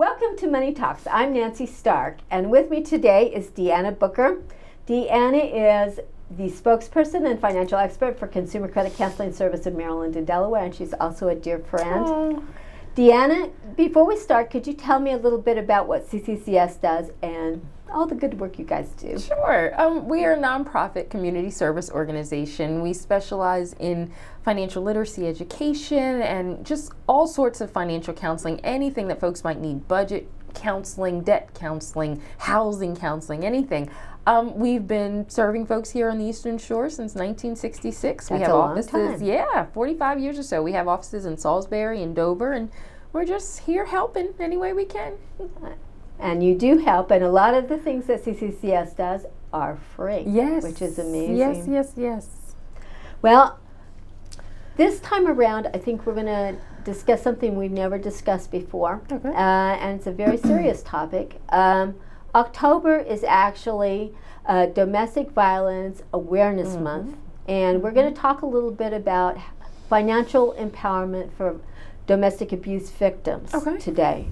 Welcome to Money Talks. I'm Nancy Stark, and with me today is Deanna Booker. Deanna is the spokesperson and financial expert for Consumer Credit Counseling Service in Maryland and Delaware, and she's also a dear friend. Oh. Deanna, before we start, could you tell me a little bit about what CCCS does and all the good work you guys do? Sure. We are a nonprofit community service organization. We specialize in financial literacy education and just all sorts of financial counseling, anything that folks might need: budget counseling, debt counseling, housing counseling, anything. We've been serving folks here on the Eastern Shore since 1966. That's we have a long offices, time. yeah, 45 years or so. We have offices in Salisbury and Dover, and we're just here helping any way we can. And you do help, and a lot of the things that CCCS does are free. Yes. Which is amazing. Yes, yes, yes. Well, this time around, I think we're going to discuss something we've never discussed before. Okay. And it's a very serious topic. October is actually Domestic Violence Awareness Month, and we're going to talk a little bit about financial empowerment for domestic abuse victims today.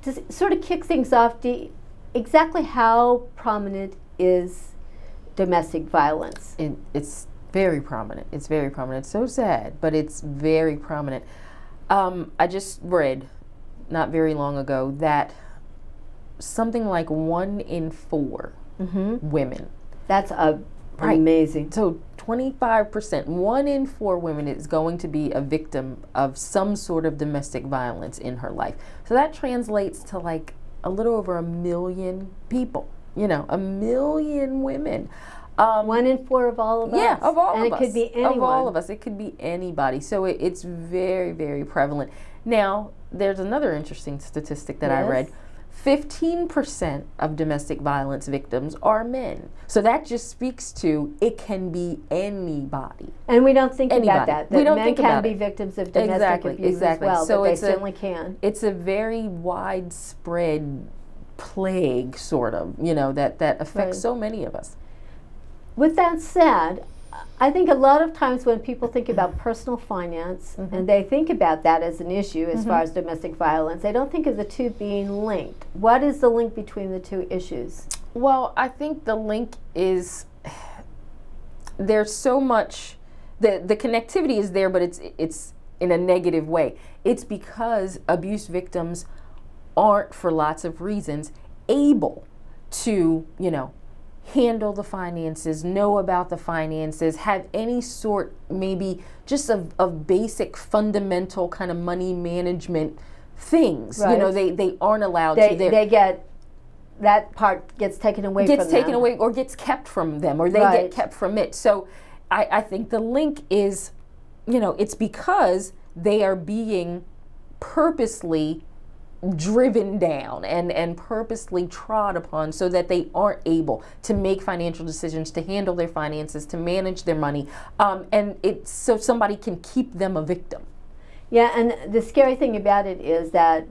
To sort of kick things off, exactly how prominent is domestic violence? It's very prominent. It's very prominent. It's so sad, but it's very prominent. I just read not very long ago that something like 1 in 4 women. That's amazing. So 25%, 1 in 4 women is going to be a victim of some sort of domestic violence in her life. So that translates to like a little over 1 million people, you know, 1 million women. 1 in 4 of all of us. Yeah, of all of us. And it could be anyone. Of all of us. It could be anybody. So it's very, very prevalent. Now, there's another interesting statistic that I read. 15% of domestic violence victims are men. So that just speaks to it can be anybody. And we don't think about that. We don't men think can about be it. victims of domestic abuse as well, so but they certainly can. It's a very widespread plague, sort of, you know, that affects so many of us. With that said, I think a lot of times when people think about personal finance and they think about that as an issue as far as domestic violence, they don't think of the two being linked. What is the link between the two issues? Well, I think the link is there's so much, the connectivity is there, but it's in a negative way. It's because abuse victims aren't, for lots of reasons, able to, you know, handle the finances, know about the finances, have any sort, maybe just of basic fundamental kind of money management things. You know, they aren't allowed to. They get, that part gets taken away from them. Gets taken away or gets kept from them, or they get kept from it. So I think the link is, you know, it's because they are being purposely driven down and purposely trod upon so that they aren't able to make financial decisions, to handle their finances, to manage their money, and it's so somebody can keep them a victim. Yeah, and the scary thing about it is that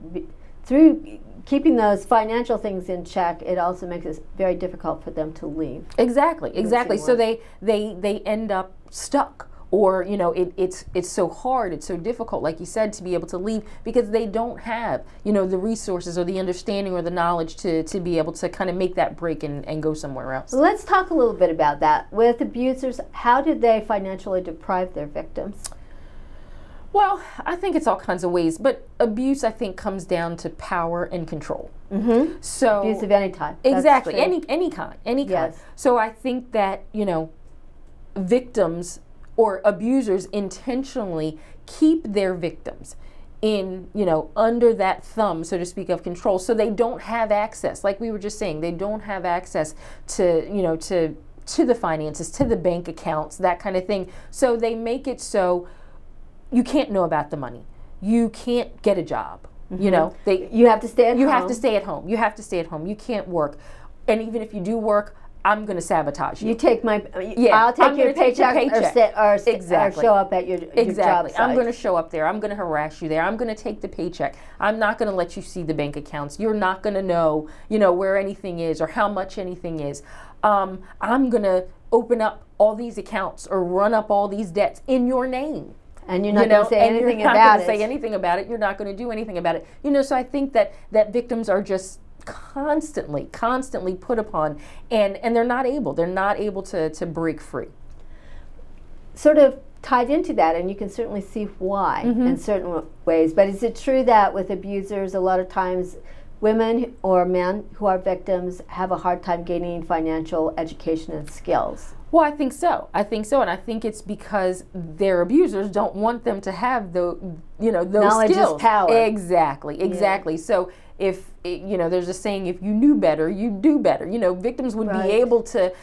through keeping those financial things in check, it also makes it very difficult for them to leave. Exactly. So they end up stuck. Or, you know, it's so hard, it's so difficult, like you said, to be able to leave because they don't have, you know, the resources or the understanding or the knowledge to be able to kind of make that break and go somewhere else. Let's talk a little bit about that. With abusers, how do they financially deprive their victims? Well, I think it's all kinds of ways, but abuse, I think, comes down to power and control. So abuse of any type. Exactly, any kind. Yes. So I think that, you know, victims or abusers intentionally keep their victims in, you know, under that thumb, so to speak, of control, so they don't have access. Like we were just saying, they don't have access to, you know, to the finances, to the bank accounts, that kind of thing. So they make it so you can't know about the money. You can't get a job. You know, you have to stay at home. You have to stay at home. You have to stay at home. You can't work. And even if you do work, I'm going to sabotage you. You take my, I'll take your paycheck, or show up at your job site. I'm going to show up there. I'm going to harass you there. I'm going to take the paycheck. I'm not going to let you see the bank accounts. You're not going to know, you know, where anything is or how much anything is. I'm going to open up all these accounts or run up all these debts in your name. And you're not going to say anything about it. You're not going to say anything about it. You're not going to do anything about it. So I think that victims are just constantly put upon, and they're not able to break free. Sort of tied into that, and you can certainly see why in certain ways, but is it true that with abusers, a lot of times women or men who are victims have a hard time gaining financial education and skills? Well, I think so, and I think it's because their abusers don't want them to have those knowledge skills. Is power. Exactly. Yeah. So if there's a saying, if you knew better, you'd do better. Victims would be able to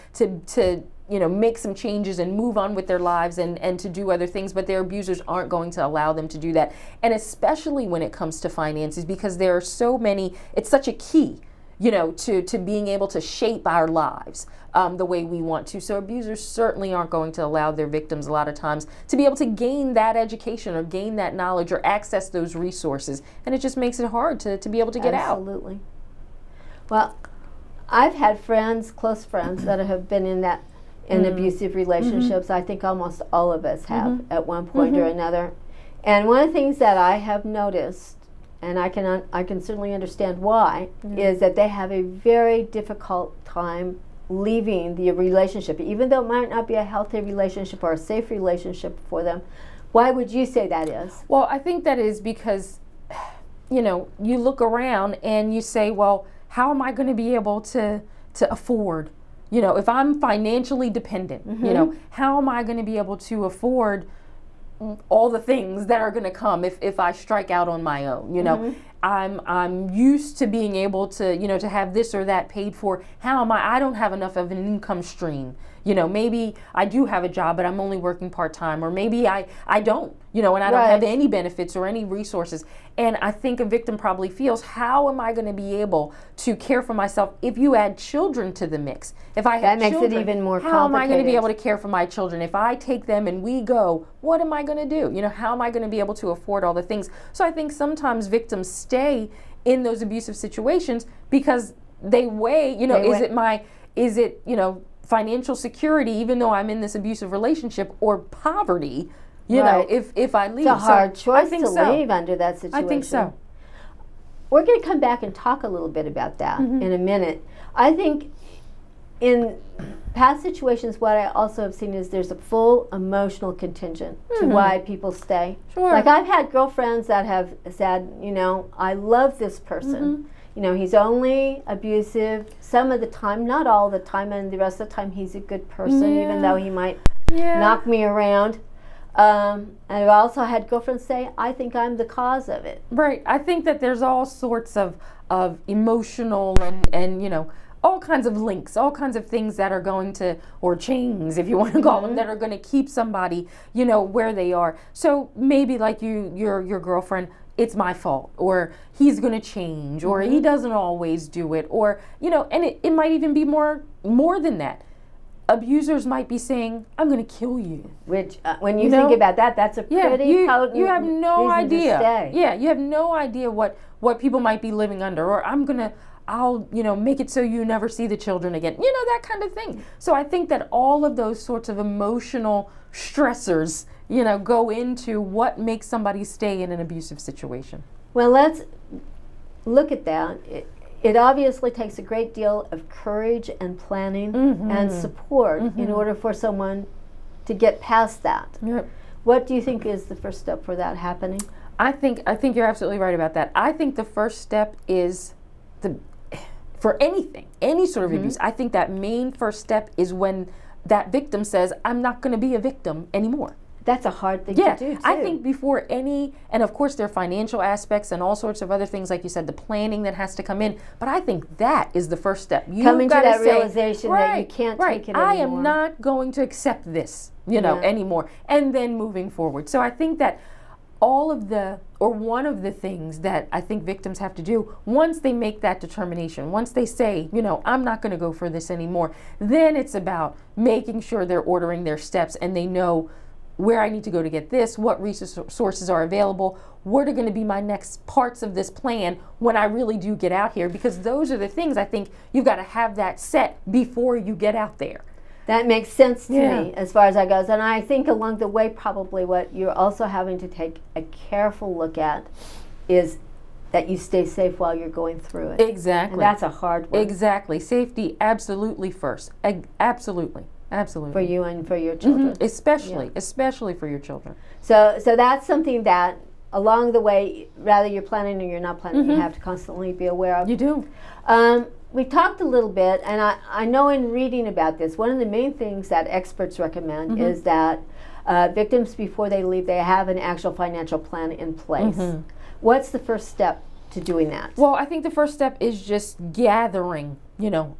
make some changes and move on with their lives and to do other things, but their abusers aren't going to allow them to do that. And especially when it comes to finances, because there are so many, it's such a key, to being able to shape our lives the way we want to. So abusers certainly aren't going to allow their victims a lot of times to be able to gain that education or gain that knowledge or access those resources. And it just makes it hard to be able to get out. Absolutely. Well, I've had friends, close friends, that have been in abusive relationships. I think almost all of us have at one point or another. And one of the things that I have noticed, and I can certainly understand why, is that they have a very difficult time leaving the relationship, even though it might not be a healthy relationship or a safe relationship for them. Why would you say that is? Well, I think that is because, you look around and you say, well, how am I going to be able to afford, if I'm financially dependent, how am I going to be able to afford all the things that are going to come if I strike out on my own? I'm used to being able to to have this or that paid for. How am I don't have enough of an income stream. Maybe I do have a job, but I'm only working part-time, or maybe I don't, and I don't have any benefits or any resources. And I think a victim probably feels, how am I going to be able to care for myself if you add children to the mix? If I have that makes children, it even more how am I going to be able complicated. to care for my children? If I take them and we go, what am I going to do? How am I going to be able to afford all the things? So I think sometimes victims stay in those abusive situations because they weigh, is it financial security, even though I'm in this abusive relationship, or poverty, if I leave. It's a hard choice to so. leave under that situation. I think so. We're going to come back and talk a little bit about that in a minute. I think in past situations, what I also have seen is there's a full emotional contingent to why people stay. Sure. Like I've had girlfriends that have said, I love this person. He's only abusive some of the time, not all the time, and the rest of the time he's a good person, even though he might knock me around. And I've also had girlfriends say, I think I'm the cause of it. Right. I think that there's all sorts of emotional and all kinds of links, all kinds of things that are going to, or chains, if you want to call them, that are going to keep somebody, where they are. So maybe like your girlfriend, it's my fault, or he's going to change, or he doesn't always do it, or, and it might even be more than that. Abusers might be saying, I'm going to kill you. Which, when you think about that, that's a pretty potent you have no reason idea. To stay. Yeah, you have no idea what people might be living under, or I'll make it so you never see the children again. That kind of thing. So I think that all of those sorts of emotional stressors, go into what makes somebody stay in an abusive situation. Well, let's look at that. It obviously takes a great deal of courage and planning and support in order for someone to get past that. Yep. What do you think is the first step for that happening? I think you're absolutely right about that. I think the first step is for anything, any sort of abuse, I think that main first step is when that victim says, I'm not going to be a victim anymore. That's a hard thing to do, too. I think before and of course there are financial aspects and all sorts of other things, like you said, the planning that has to come in, but I think that is the first step. Coming to that realization that you can't take it anymore. I am not going to accept this, anymore, and then moving forward. So I think that one of the things that I think victims have to do, once they make that determination, once they say, I'm not going to go for this anymore, then it's about making sure they're ordering their steps and they know where I need to go to get this, what resources are available, what are going to be my next parts of this plan when I really do get out here, because those are the things I think you've got to have that set before you get out there. That makes sense to me as far as that goes. And I think along the way, probably what you're also having to take a careful look at is that you stay safe while you're going through it. Exactly. And that's a hard one. Exactly. Safety absolutely first. Absolutely. Absolutely. For you and for your children. Especially for your children. So that's something that along the way, whether you're planning or you're not planning, you have to constantly be aware of. You do. We talked a little bit, and I know in reading about this, one of the main things that experts recommend is that victims, before they leave, they have an actual financial plan in place. What's the first step to doing that? Well, I think the first step is just gathering,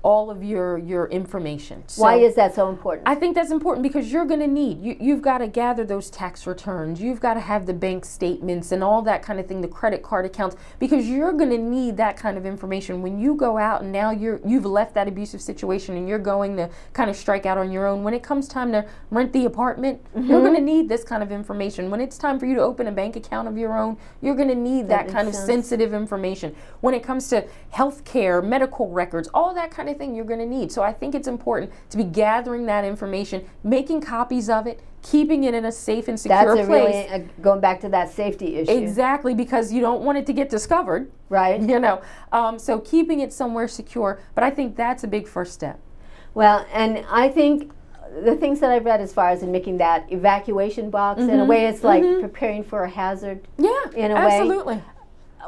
all of your information. So why is that so important? I think that's important because you're going to need, you've got to gather those tax returns. You've got to have the bank statements and all that kind of thing, the credit card accounts, because you're going to need that kind of information when you go out and now you've left that abusive situation and you're going to kind of strike out on your own. When it comes time to rent the apartment, you're going to need this kind of information. When it's time for you to open a bank account of your own, you're going to need that kind of sensitive information. When it comes to health care, medical records, all that kind of thing you're going to need. So I think it's important to be gathering that information, making copies of it, keeping it in a safe and secure place. Really going back to that safety issue. Exactly, because you don't want it to get discovered. Right. So keeping it somewhere secure, but I think that's a big first step. Well, and I think the things that I've read as far as in making that evacuation box, in a way it's like preparing for a hazard. Yeah, in a absolutely. way.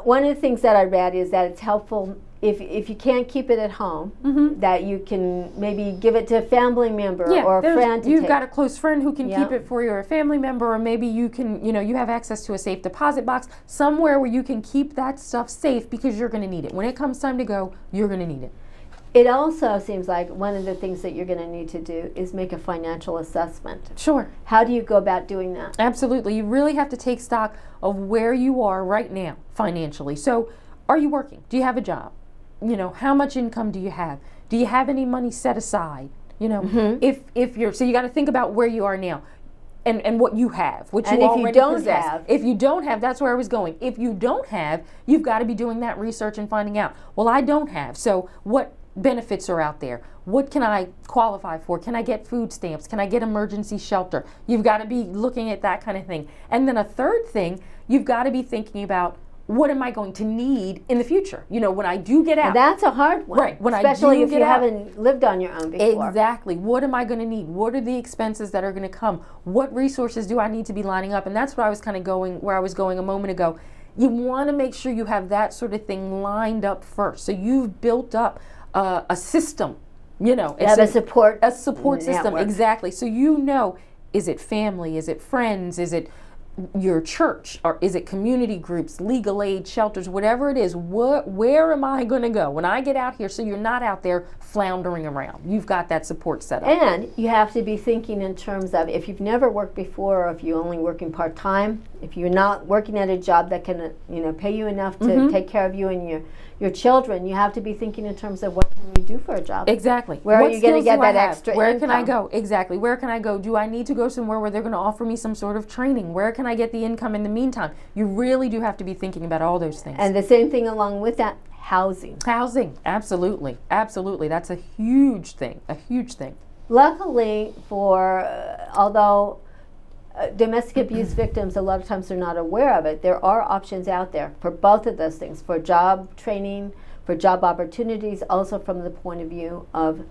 One of the things that I read is that it's helpful if you can't keep it at home, that you can maybe give it to a family member or a friend. You've got a close friend who can keep it for you, or a family member, or maybe you can, you have access to a safe deposit box, somewhere where you can keep that stuff safe because you're going to need it. When it comes time to go, you're going to need it. It also seems like one of the things that you're going to need to do is make a financial assessment. Sure. How do you go about doing that? Absolutely. You really have to take stock of where you are right now financially. So, are you working? Do you have a job? How much income do you have? Do you have any money set aside? If you're, so you got to think about where you are now and what you have, what you already possess. If you don't have, that's where I was going. If you don't have, you've got to be doing that research and finding out, well, I don't have, so what benefits are out there? What can I qualify for? Can I get food stamps? Can I get emergency shelter? You've got to be looking at that kind of thing. And then a third thing, you've got to be thinking about, what am I going to need in the future? When I do get out. And that's a hard one. Right. Especially if you haven't lived on your own before. Exactly. What am I going to need? What are the expenses that are going to come? What resources do I need to be lining up? And that's where I was kind of going, where I was going a moment ago. You want to make sure you have that sort of thing lined up first. So you've built up a system. It's a support system. Exactly. So is it family? Is it friends? Is it your church, or is it community groups, legal aid, shelters, whatever it is? Where am I going to go when I get out here, so you're not out there floundering around? You've got that support set up. And you have to be thinking in terms of, if you've never worked before, or if you're only working part-time, if you're not working at a job that can pay you enough to take care of you and your children, you have to be thinking in terms of, what can you do for a job? Exactly. Where are you going to get that extra income? Where can I go? Exactly. Where can I go? Do I need to go somewhere where they're going to offer me some sort of training? Where can I get the income in the meantime? You really do have to be thinking about all those things. And the same thing along with that, housing. Housing, absolutely. Absolutely. That's a huge thing. A huge thing. Luckily although domestic abuse victims, a lot of times they're not aware of it, there are options out there for both of those things, for job training, for job opportunities, also from the point of view of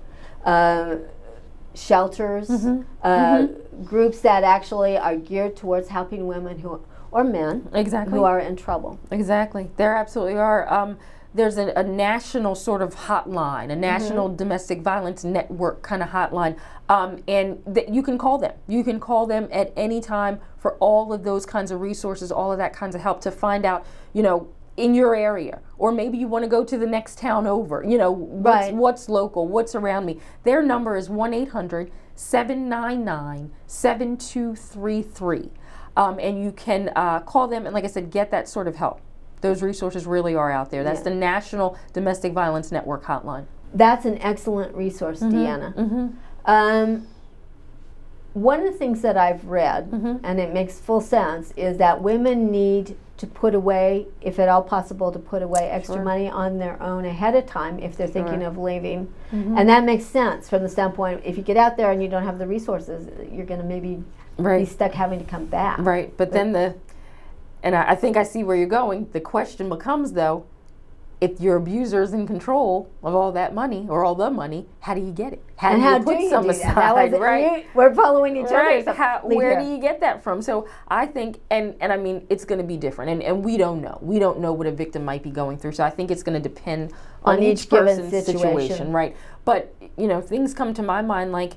shelters, groups that actually are geared towards helping women or men who are in trouble. Exactly. There absolutely are. There's a national sort of hotline, a national domestic violence network kind of hotline, and you can call them. You can call them at any time for all of those kinds of resources, all of that kinds of help to find out, in your area, or maybe you want to go to the next town over, what's local, what's around me. Their number is 1-800-799-7233, and you can call them and, like I said, get that sort of help. Those resources really are out there. That's the National Domestic Violence Network hotline. That's an excellent resource, Deanna. One of the things that I've read, and it makes full sense, is that women need to put away, if at all possible, to put away extra money on their own ahead of time if they're thinking of leaving. And that makes sense from the standpoint, if you get out there and you don't have the resources, you're going to maybe be stuck having to come back. Right, but then and I think I see where you're going. The question becomes, though, if your abuser is in control of all that money or all the money, how do you get it? How do you put some aside? Right? We're following each other. Where do you get that from? So I think, and I mean, it's going to be different, and we don't know. We don't know what a victim might be going through. So I think it's going to depend on each person's situation, right? But you know, things come to my mind like,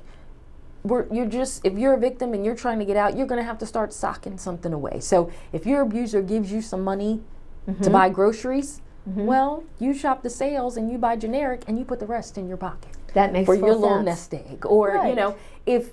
if you're a victim and you're trying to get out, you're going to have to start socking something away. So if your abuser gives you some money to buy groceries, well, you shop the sales and you buy generic and you put the rest in your pocket. That makes for your sense. little nest egg. Or you know, if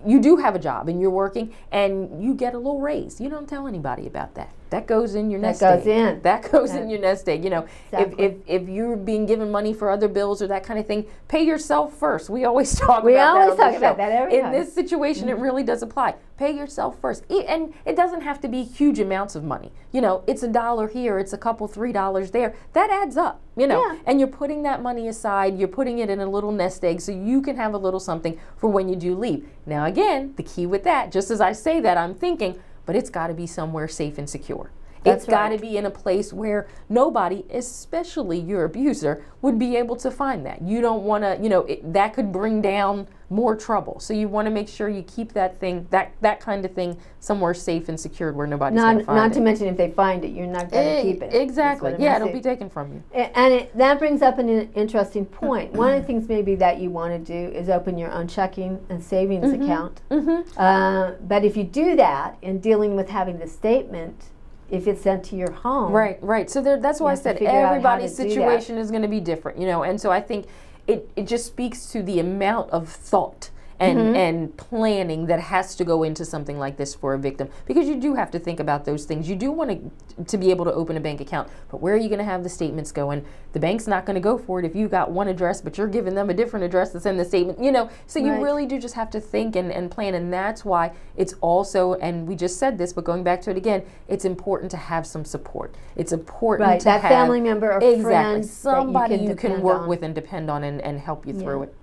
you do have a job and you're working and you get a little raise, you don't tell anybody about that. That goes in your nest egg. That goes in your nest egg. You know, if you're being given money for other bills or that kind of thing, pay yourself first. We always talk about that every time. In this situation, it really does apply. Pay yourself first. And it doesn't have to be huge amounts of money. You know, it's $1 here, it's a couple, $3 there. That adds up, you know. And you're putting that money aside, you're putting it in a little nest egg so you can have a little something for when you do leave. Now again, the key with that, just as I say that, I'm thinking, but it's got to be somewhere safe and secure. It's got to be in a place where nobody, especially your abuser, would be able to find that. You don't want to, you know, that could bring down more trouble. So you want to make sure you keep that thing, that kind of thing, somewhere safe and secured where nobody's going to find it. Not to mention if they find it, you're not going to keep it. Exactly. Yeah, it'll be taken from you. And that brings up an interesting point. One of the things maybe that you want to do is open your own checking and savings account. But if you do that in dealing with having the statement, if it's sent to your home. Right. So that's why I said everybody's situation is going to be different, you know, and so I think it just speaks to the amount of thought and planning that has to go into something like this for a victim, because you do have to think about those things. You do want to be able to open a bank account, but where are you going to have the statements going? The bank's not going to go for it if you got one address, but you're giving them a different address that's in the statement, you know. So you really do just have to think and plan, and that's why it's also, and we just said this, but going back to it again, it's important to have some support. It's important to have that family member or friend, somebody you can work with and depend on and help you through it.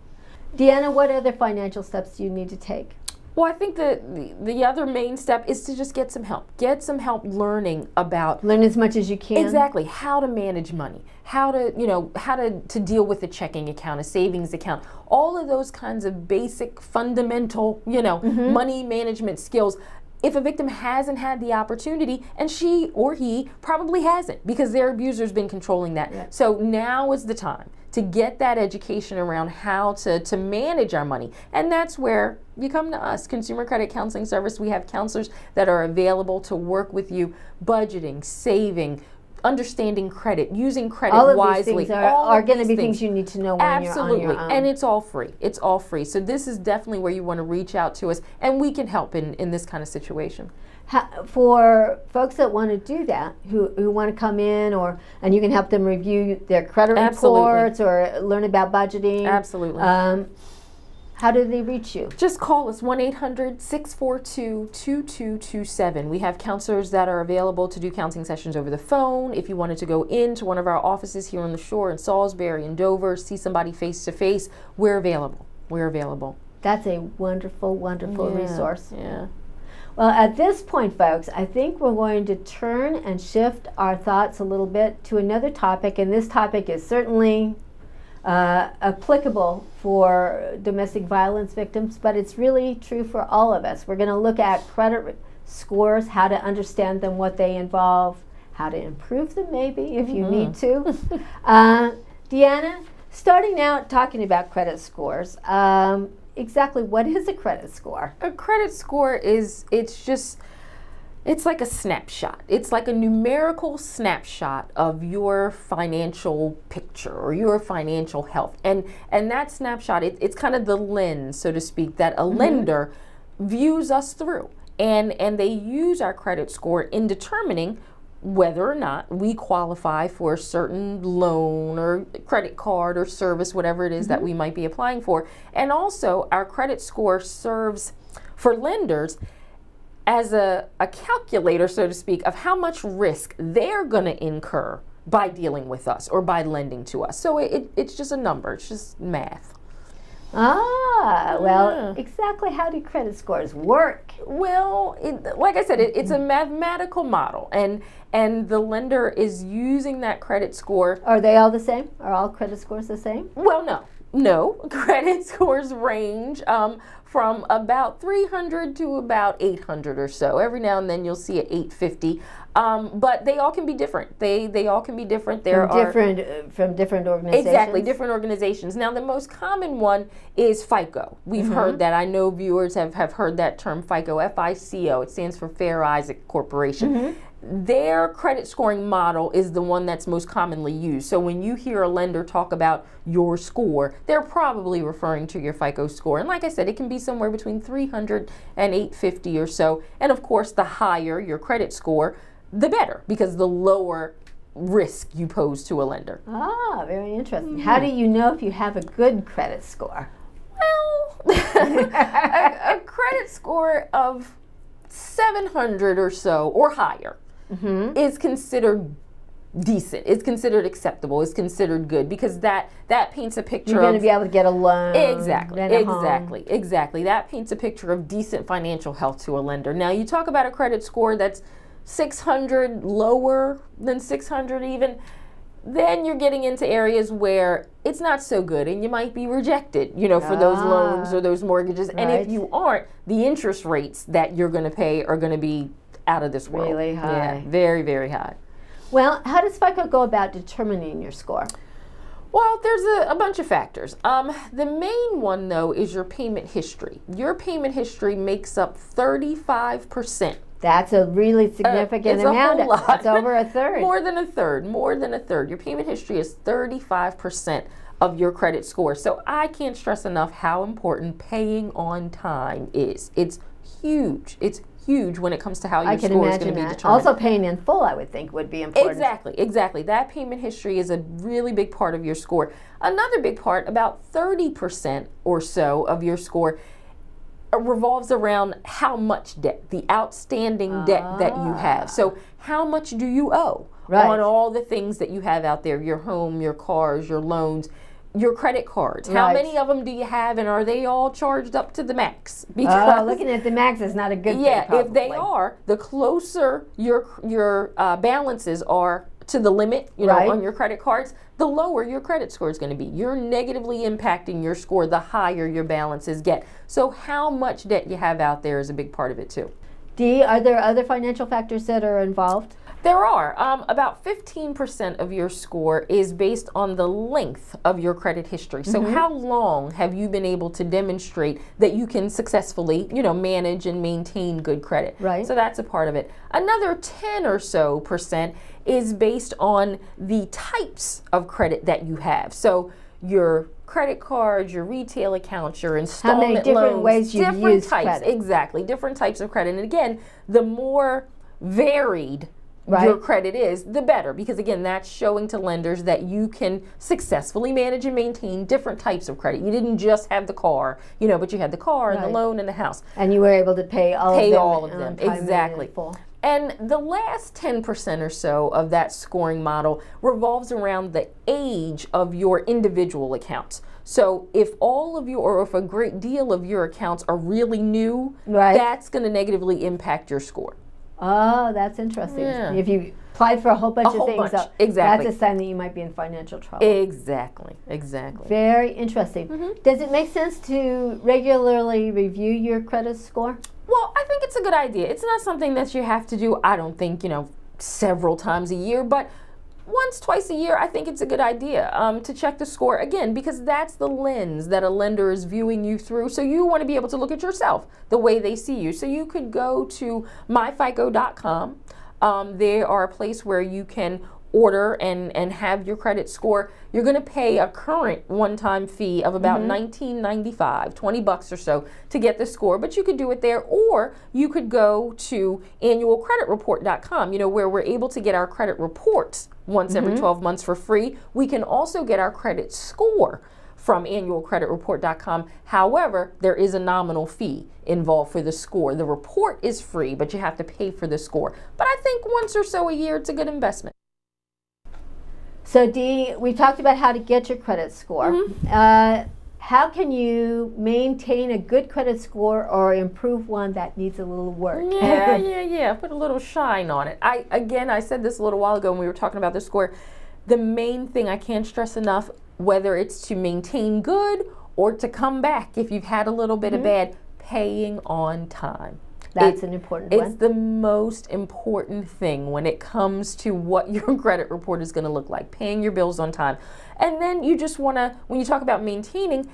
Deanna, what other financial steps do you need to take? Well, I think the other main step is to just get some help. Get some help learning about... Learn as much as you can. Exactly. How to manage money. How to, you know, how to deal with a checking account, a savings account. All of those kinds of basic, fundamental, you know, money management skills. If a victim hasn't had the opportunity, and she or he probably hasn't, because their abuser's been controlling that. So now is the time to get that education around how to manage our money. And that's where you come to us, Consumer Credit Counseling Service. We have counselors that are available to work with you, budgeting, saving, understanding credit, using credit wisely. All of these things are going to be things you need to know when you're on your own. And it's all free. It's all free. So this is definitely where you want to reach out to us, and we can help in this kind of situation. For folks that want to do that, who want to come in, and you can help them review their credit reports or learn about budgeting. Absolutely. How do they reach you? Just call us, 1-800-642-2227. We have counselors that are available to do counseling sessions over the phone. If you wanted to go into one of our offices here on the shore in Salisbury and Dover, see somebody face to face, we're available. We're available. That's a wonderful, wonderful resource. Yeah. Well, at this point, folks, I think we're going to turn and shift our thoughts a little bit to another topic, and this topic is certainly applicable for domestic violence victims, but it's really true for all of us. We're going to look at credit scores, how to understand them, what they involve, how to improve them maybe if you need to. Deanna, starting out talking about credit scores, exactly what is a credit score? A credit score is, it's like a snapshot. It's like a numerical snapshot of your financial picture or your financial health. And that snapshot, it's kind of the lens, so to speak, that a lender views us through. And they use our credit score in determining whether or not we qualify for a certain loan or credit card or service, whatever it is that we might be applying for. And also, our credit score serves for lenders as a calculator, so to speak, of how much risk they're going to incur by dealing with us or by lending to us. So it's just a number. It's just math. Ah, well, exactly how do credit scores work? Well, like I said, it's a mathematical model, and the lender is using that credit score. Are they all the same? Are all credit scores the same? Well, no. Credit scores range from about 300 to about 800 or so. Every now and then you'll see an 850. But they all can be different. They all can be different. From different organizations. Exactly, different organizations. Now, the most common one is FICO. We've heard that. I know viewers have heard that term FICO, F-I-C-O. It stands for Fair Isaac Corporation. Their credit scoring model is the one that's most commonly used. So when you hear a lender talk about your score, they're probably referring to your FICO score. And like I said, it can be somewhere between 300 and 850 or so. And of course, the higher your credit score, the better, because the lower risk you pose to a lender. Ah, very interesting. How do you know if you have a good credit score? Well, a credit score of 700 or so or higher is considered decent. It's considered acceptable. It's considered good, because that paints a picture You're going to be able to get a loan. Exactly. That paints a picture of decent financial health to a lender. Now, you talk about a credit score that's 600, lower than 600 even, then you're getting into areas where it's not so good and you might be rejected, for those loans or those mortgages. Right. And if you aren't, the interest rates that you're going to pay are going to be out of this world. Really high. Yeah, very, very high. Well, how does FICO go about determining your score? Well, there's a bunch of factors. The main one, though, is your payment history. Your payment history makes up 35%. That's a really significant amount. It's a whole lot. It's over a third. More than a third. Your payment history is 35% of your credit score. So I can't stress enough how important paying on time is. It's huge. It's huge when it comes to how your score is going to be determined. Also, paying in full, I would think, would be important. Exactly. That payment history is a really big part of your score. Another big part, about 30% or so of your score, revolves around how much debt, the outstanding debt that you have. So how much do you owe on all the things that you have out there, your home, your cars, your loans, your credit cards? How many of them do you have, and are they all charged up to the max? Because looking at the max is not a good thing, probably. If they are, the closer your balances are to the limit, on your credit cards, the lower your credit score is going to be. You're negatively impacting your score the higher your balances get. So how much debt you have out there is a big part of it too. Dee, are there other financial factors that are involved? There are. About 15% of your score is based on the length of your credit history. So how long have you been able to demonstrate that you can successfully, manage and maintain good credit? Right. So that's a part of it. Another 10 or so percent is based on the types of credit that you have. So your credit cards, your retail accounts, your installment loans. How many different loans, ways you use types, credit. Exactly, different types of credit. And again, the more varied your credit is, the better, because again, that's showing to lenders that you can successfully manage and maintain different types of credit. You didn't just have the car, but you had the car and the loan and the house. And you were able to pay all of them. Exactly. And the last 10% or so of that scoring model revolves around the age of your individual accounts. So if if a great deal of your accounts are really new, that's going to negatively impact your score. Oh, that's interesting. Yeah. If you applied for a whole bunch of things, that's a sign that you might be in financial trouble. Exactly. Very interesting. Does it make sense to regularly review your credit score? Well, I think it's a good idea. It's not something that you have to do, I don't think, several times a year, but once, twice a year, I think it's a good idea to check the score again, because that's the lens that a lender is viewing you through. So you want to be able to look at yourself the way they see you. So you could go to myfico.com. They are a place where you can order and have your credit score. You're going to pay a current one-time fee of about $19.95, $20 or so to get the score, but you could do it there, or you could go to annualcreditreport.com, where we're able to get our credit reports once every 12 months for free. We can also get our credit score from annualcreditreport.com. However, there is a nominal fee involved for the score. The report is free, but you have to pay for the score. But I think once or so a year, it's a good investment. So Dee, we talked about how to get your credit score. Mm-hmm. How can you maintain a good credit score or improve one that needs a little work? Yeah. Put a little shine on it. I said this a little while ago when we were talking about the score. The main thing I can't stress enough, whether it's to maintain good or to come back if you've had a little bit of bad, paying on time. That's an important one. It's the most important thing when it comes to what your credit report is going to look like, paying your bills on time. And then you just want to, when you talk about maintaining,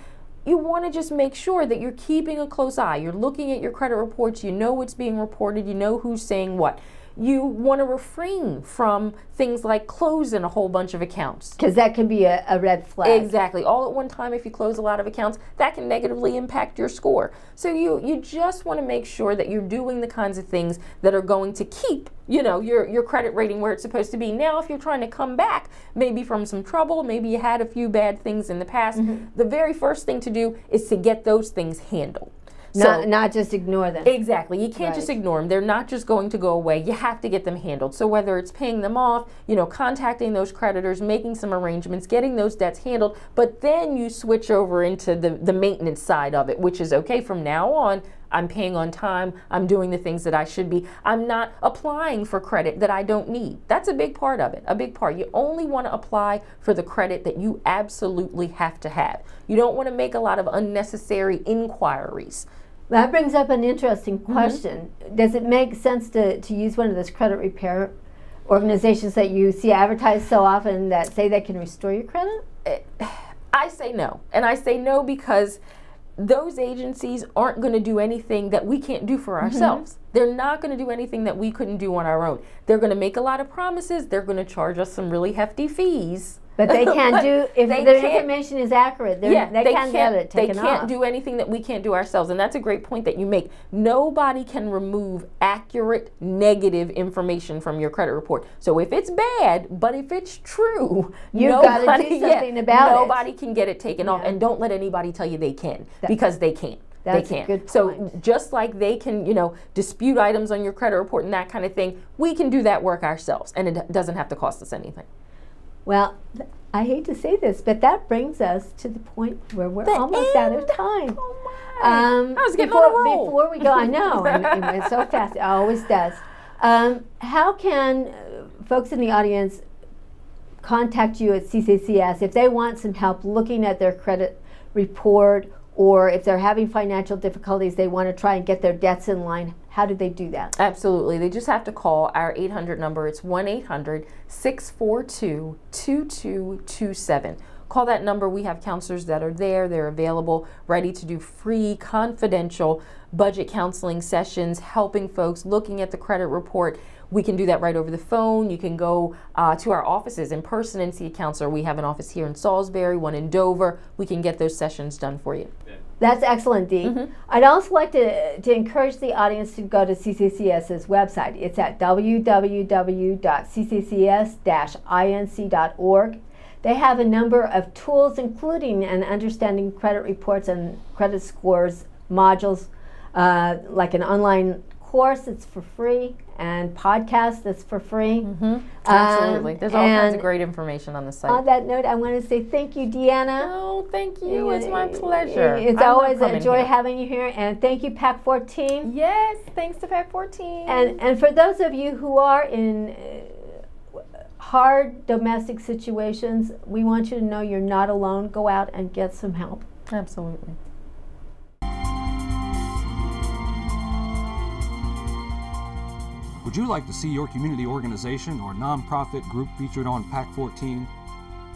you want to just make sure that you're keeping a close eye. You're looking at your credit reports, you know what's being reported, you know who's saying what. You want to refrain from things like closing a whole bunch of accounts. Because that can be a red flag. Exactly. All at one time, if you close a lot of accounts, that can negatively impact your score. So you just want to make sure that you're doing the kinds of things that are going to keep, you know, your credit rating where it's supposed to be. Now, if you're trying to come back, maybe from some trouble, maybe you had a few bad things in the past, the very first thing to do is to get those things handled. Not just ignore them. Exactly. You can't just ignore them. They're not just going to go away. You have to get them handled. So whether it's paying them off, you know, contacting those creditors, making some arrangements, getting those debts handled, but then you switch over into the maintenance side of it, which is, okay, from now on, I'm paying on time, I'm doing the things that I should be, I'm not applying for credit that I don't need. That's a big part of it, a big part. You only want to apply for the credit that you absolutely have to have. You don't want to make a lot of unnecessary inquiries. That brings up an interesting question. Does it make sense to use one of those credit repair organizations that you see advertised so often that say they can restore your credit? I say no. And I say no because those agencies aren't going to do anything that we can't do for ourselves. They're not going to do anything that we couldn't do on our own. They're going to make a lot of promises. They're going to charge us some really hefty fees. But they can't do, if their information is accurate, they can't get it taken off. They can't do anything that we can't do ourselves. And that's a great point that you make. Nobody can remove accurate negative information from your credit report. So if it's bad, but if it's true, you've got to do something about it. Nobody can get it taken off. And don't let anybody tell you they can, because they can't. That's they can't. A good point. So just like they can, you know, dispute items on your credit report and that kind of thing, we can do that work ourselves, and it doesn't have to cost us anything. Well, I hate to say this, but that brings us to the point where we're almost out of time. Oh my. I was getting on a roll. Before we go, I know, and it went so fast. It always does. How can folks in the audience contact you at CCCS if they want some help looking at their credit report, or if they're having financial difficulties, they want to try and get their debts in line? How do they do that? Absolutely. They just have to call our 800 number. It's 1-800-642-2227. Call that number. We have counselors that are there. They're available, ready to do free, confidential budget counseling sessions, helping folks, looking at the credit report. We can do that right over the phone. You can go to our offices in person and see a counselor. We have an office here in Salisbury, one in Dover. We can get those sessions done for you. That's excellent, Dee. I'd also like to encourage the audience to go to CCCS's website. It's at www.cccs-inc.org. They have a number of tools, including an understanding credit reports and credit scores modules, like an online course that's for free, and podcast that's for free. Absolutely. There's all kinds of great information on the site. On that note, I want to say thank you, Deanna. Oh, thank you. It's my pleasure. It's always a joy having you here. And thank you, PAC 14. Yes, thanks to PAC 14. And for those of you who are in hard domestic situations, we want you to know you're not alone. Go out and get some help. Absolutely. Would you like to see your community organization or nonprofit group featured on PAC 14?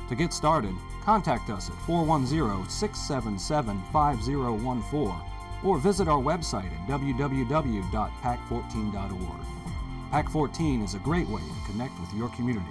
To get started, contact us at 410-677-5014 or visit our website at www.pac14.org. PAC 14 is a great way to connect with your community.